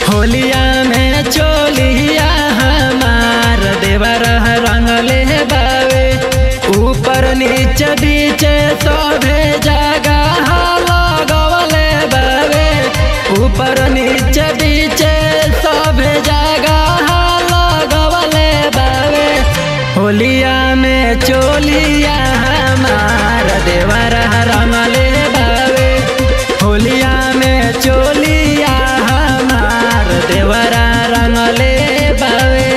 होलिया में चोलिया हमार देवर रंगले बावे, ऊपर नीचे बीचे सभे जगह लगवले बावे, ऊपर नीचे बीचे सभे जगह लगवले बावे। होलिया में चोलिया हमार देवर रंगले बावे, होलिया में चोलिया हमार देवर रंगले बावे।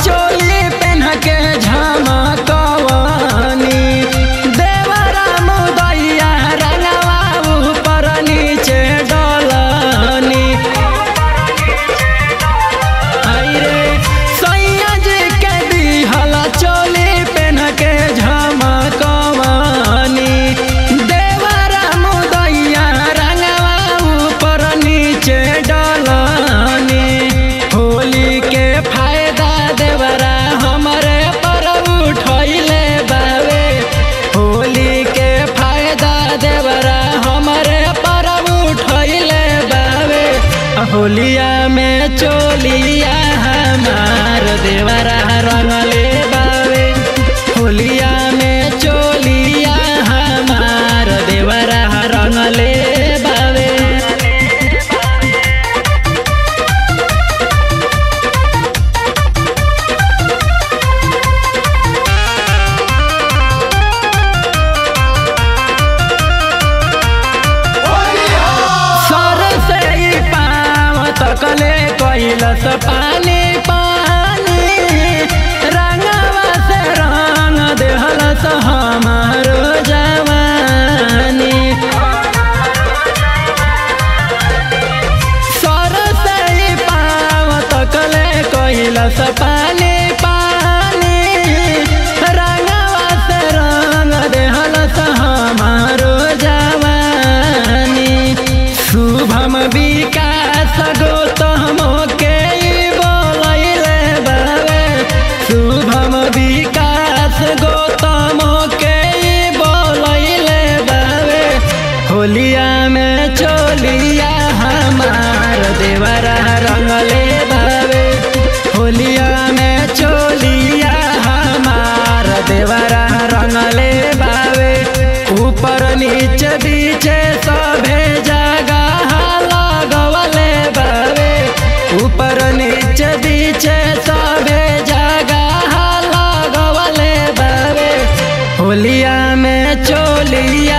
चोली पहन के झमकवानी देवरा मुदैया रंगवा ऊपर नीचे डलनी। रे सैया जी के दिहल चोली पहन के झमकवानी देवरा मुदैया रंगवा ऊपर नीचे डलनी। होली के फायदा देवरा हमरे पर उठैले बावे, होली के फायदा देवरा हमरे पर उठैले बावे। होलिया में चोलिया हमार देवरा रंगले बावे, होलिया में चोलिया हमार देवरा रंगले बावे। तकले कैलस पानी पानी रंगवा से रंग देहलस हमारो जवानी। सर से पाव तकले कैलस पानी पानी रंगवा से रंग देहलस हमारो जवानी। शुभम विकास गौतम के बोलैले बावे, शुभम विकास गौतम के बोलैले बावे। होलिया में चोलिया हमार देवरा रंगले बावे, होलिया में चोलिया हमार देवरा रंगले बावे। ऊपर नीचे बीचे सभे जगह लगवले बावे, ऊपर नीचे बीचे सभे जगह लगवले बावे। होलिया में चोलिया